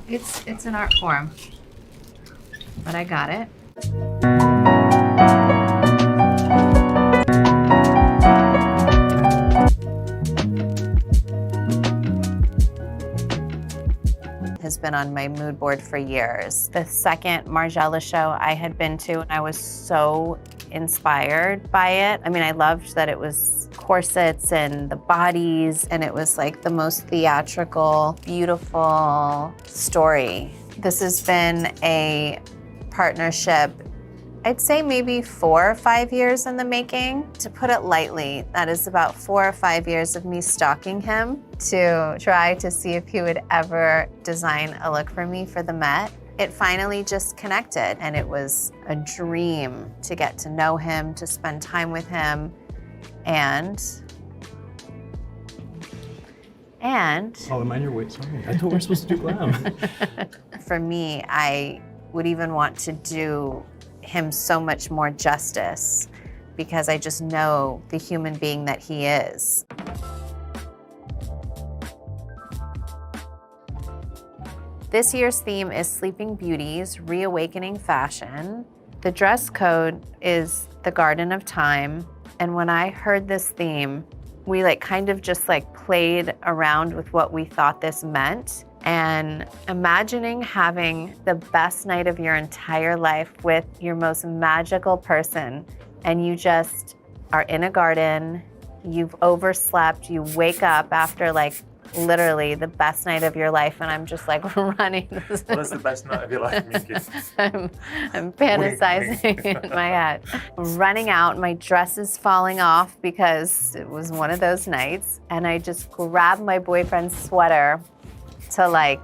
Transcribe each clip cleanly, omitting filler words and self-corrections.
It's an art form, but I got it. Has been on my mood board for years. The second Margiela show I had been to, and I was so inspired by it. I mean, I loved that it was corsets and the bodies, and it was like the most theatrical, beautiful story. This has been a partnership, I'd say maybe 4 or 5 years in the making. To put it lightly, that is about 4 or 5 years of me stalking him to try to see if he would ever design a look for me for the Met. It finally just connected, and it was a dream to get to know him, to spend time with him, and Oh, am I in your way? Sorry, I thought we were supposed to do glam. for me, I would even want to do him so much more justice because I just know the human being that he is. This year's theme is Sleeping Beauties, Reawakening Fashion. The dress code is the Garden of Time. And when I heard this theme, we kind of just played around with what we thought this meant. And imagining having the best night of your entire life with your most magical person, and you just are in a garden, you've overslept, you wake up after literally the best night of your life, and I'm just running. What is the best night of your life, Miki? I'm fantasizing in my head. Running out, my dress is falling off because it was one of those nights, and I just grab my boyfriend's sweater to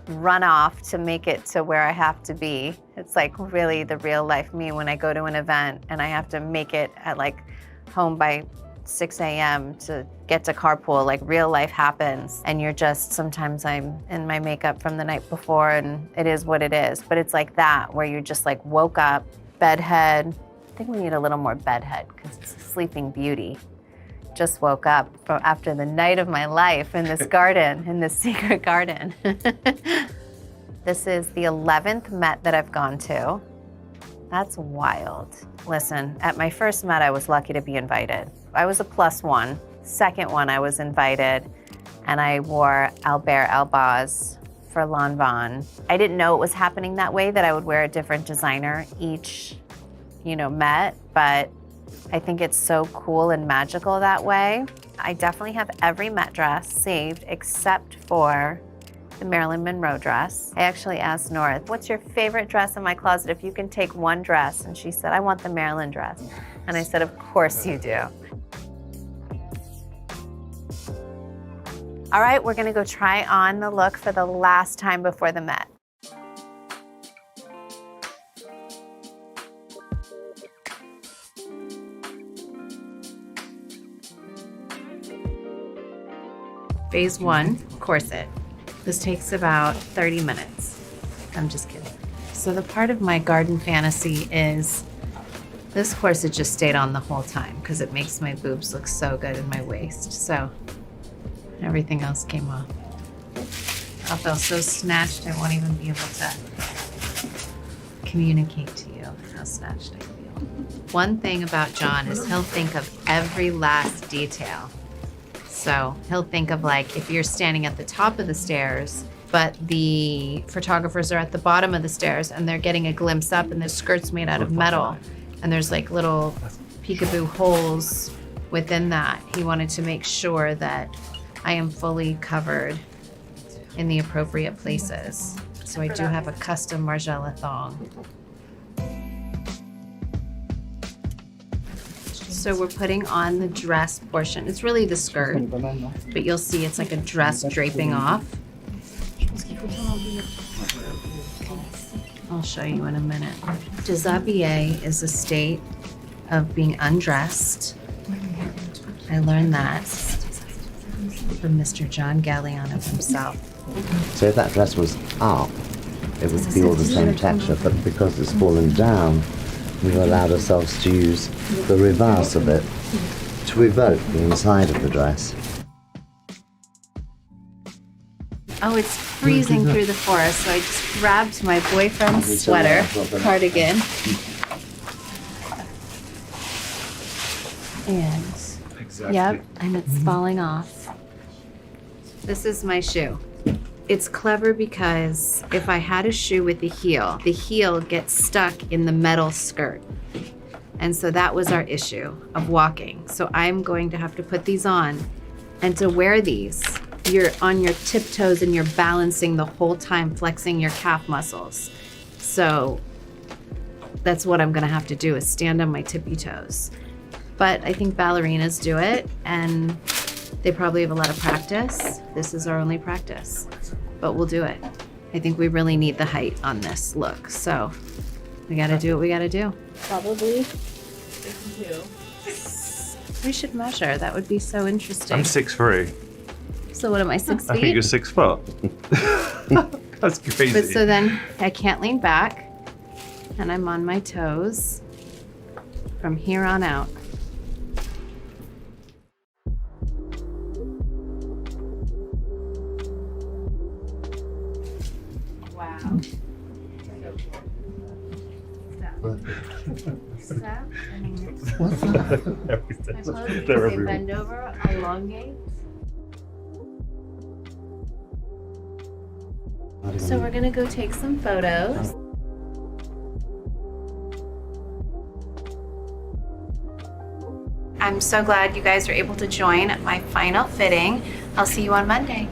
run off to make it to where I have to be. It's really the real life me when I go to an event and I have to make it at home by 6 a.m. to get to carpool. Real life happens, and you're just, sometimes I'm in my makeup from the night before and it is what it is. But it's that where you just woke up, bedhead. I think we need a little more bedhead because it's a Sleeping Beauty. Just woke up after the night of my life in this garden, in this secret garden. This is the 11th Met that I've gone to. That's wild. Listen, at my first Met, I was lucky to be invited. I was a +1. Second one, I was invited, and I wore Albert Elbaz for Lanvin. I didn't know it was happening that way, that I would wear a different designer each, Met, but I think it's so cool and magical that way. I definitely have every Met dress saved except for the Marilyn Monroe dress. I actually asked North, what's your favorite dress in my closet if you can take one dress? And she said, I want the Marilyn dress. And I said, of course you do. All right, we're gonna go try on the look for the last time before the Met. Phase 1, corset. This takes about 30 minutes. I'm just kidding. So the part of my garden fantasy is this corset just stayed on the whole time because it makes my boobs look so good in my waist. So everything else came off. I'll feel so snatched I won't even be able to communicate to you how snatched I feel. One thing about John is he'll think of every last detail. So he'll think of if you're standing at the top of the stairs, but the photographers are at the bottom of the stairs and they're getting a glimpse up, and the skirt's made out of metal. And there's little peekaboo holes within that. He wanted to make sure that I am fully covered in the appropriate places. So I do have a custom Margiela thong. So we're putting on the dress portion. It's really the skirt, but you'll see it's a dress draping off. I'll show you in a minute. Déshabillé is a state of being undressed. I learned that from Mr. John Galliano himself. So if that dress was up, it would feel the same texture, but because it's fallen down, we've allowed ourselves to use the reverse of it to evoke the inside of the dress. Oh, it's freezing through the forest, so I just grabbed my boyfriend's sweater, cardigan. And, yep, and it's falling off. This is my shoe. It's clever because if I had a shoe with the heel gets stuck in the metal skirt. And so that was our issue of walking. So I'm going to have to put these on. And to wear these, you're on your tiptoes and you're balancing the whole time, flexing your calf muscles. So that's what I'm gonna have to do, is stand on my tippy toes. But I think ballerinas do it, and they probably have a lot of practice. This is our only practice, but we'll do it. I think we really need the height on this look, so we gotta do what we gotta do. Probably 62. We should measure, that would be so interesting. I'm 6'3". So what am I, 6 feet? I think you're 6 foot. That's crazy. But so then I can't lean back, and I'm on my toes from here on out. Wow. Step. What's that? My pose, They're say everywhere. bend over, elongate. So we're gonna go take some photos. I'm so glad you guys are able to join my final fitting. I'll see you on Monday.